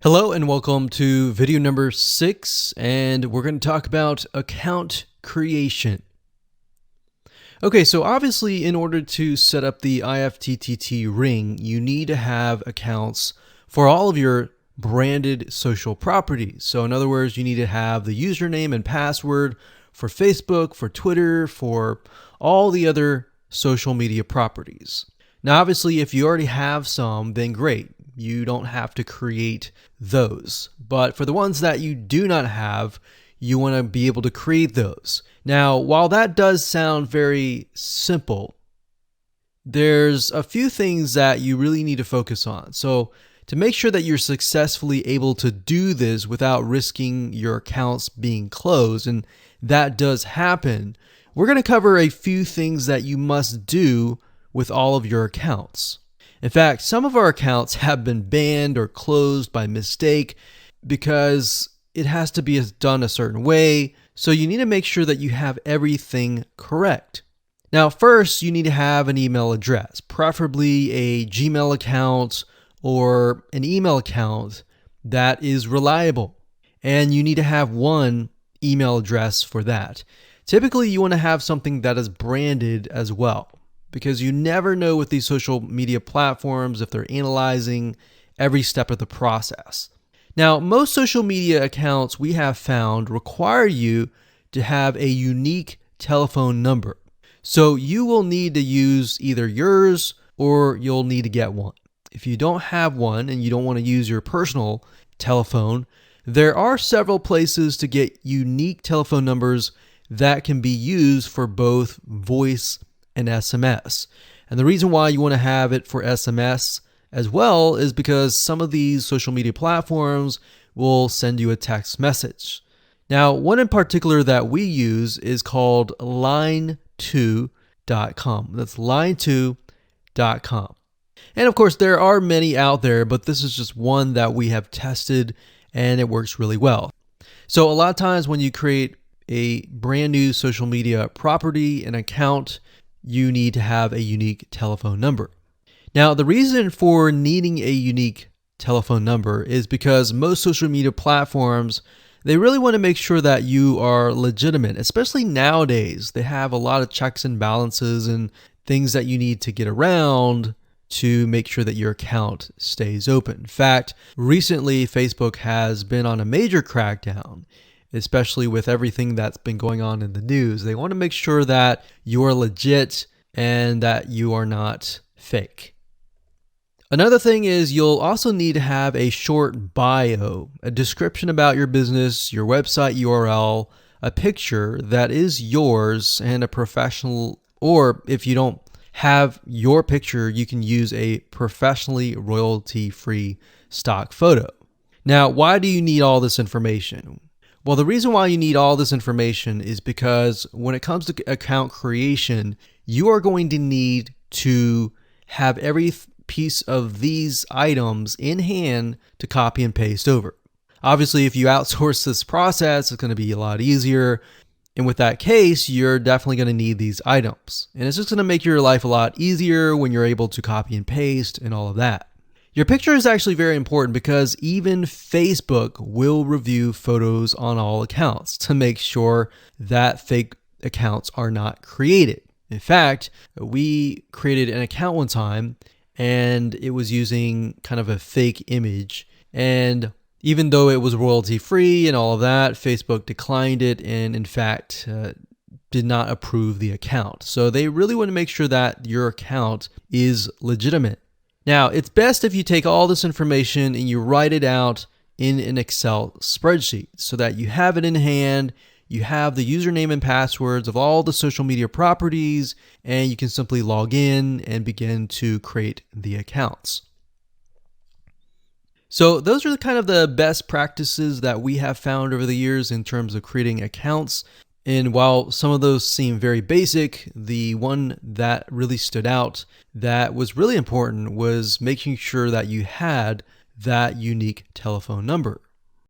Hello and welcome to video number 6, and we're going to talk about account creation. Okay, so obviously in order to set up the IFTTT ring, you need to have accounts for all of your branded social properties. So in other words, you need to have the username and password for Facebook, for Twitter, for all the other social media properties. Now, obviously, if you already have some, then great. You don't have to create those. But for the ones that you do not have, you want to be able to create those. Now, while that does sound very simple, there's a few things that you really need to focus on. So to make sure that you're successfully able to do this without risking your accounts being closed, and that does happen, we're going to cover a few things that you must do with all of your accounts. In fact, some of our accounts have been banned or closed by mistake because it has to be done a certain way. So you need to make sure that you have everything correct. Now, first, you need to have an email address, preferably a Gmail account or an email account that is reliable. And you need to have one email address for that. Typically, you want to have something that is branded as well, because you never know with these social media platforms if they're analyzing every step of the process. Now, most social media accounts we have found require you to have a unique telephone number. So you will need to use either yours or you'll need to get one. If you don't have one and you don't want to use your personal telephone, there are several places to get unique telephone numbers that can be used for both voice and SMS. And the reason why you want to have it for SMS as well is because some of these social media platforms will send you a text message. Now, one in particular that we use is called line2.com. That's line2.com. And of course, there are many out there, but this is just one that we have tested and it works really well. So a lot of times when you create a brand new social media property, an account, you need to have a unique telephone number. Now, the reason for needing a unique telephone number is because most social media platforms, they really want to make sure that you are legitimate, especially nowadays. They have a lot of checks and balances and things that you need to get around to make sure that your account stays open. In fact, recently, Facebook has been on a major crackdown, especially with everything that's been going on in the news. They want to make sure that you are legit and that you are not fake. Another thing is you'll also need to have a short bio, a description about your business, your website URL, a picture that is yours, and a professional, or if you don't have your picture, you can use a professionally royalty-free stock photo. Now, why do you need all this information? Well, the reason why you need all this information is because when it comes to account creation, you are going to need to have every piece of these items in hand to copy and paste over. Obviously, if you outsource this process, it's going to be a lot easier. And with that case, you're definitely going to need these items. And it's just going to make your life a lot easier when you're able to copy and paste and all of that. Your picture is actually very important because even Facebook will review photos on all accounts to make sure that fake accounts are not created. In fact, we created an account one time and it was using kind of a fake image. And even though it was royalty free and all of that, Facebook declined it and in fact did not approve the account. So they really want to make sure that your account is legitimate. Now, it's best if you take all this information and you write it out in an Excel spreadsheet so that you have it in hand, you have the username and passwords of all the social media properties, and you can simply log in and begin to create the accounts. So those are kind of the best practices that we have found over the years in terms of creating accounts. And while some of those seem very basic, the one that really stood out that was really important was making sure that you had that unique telephone number.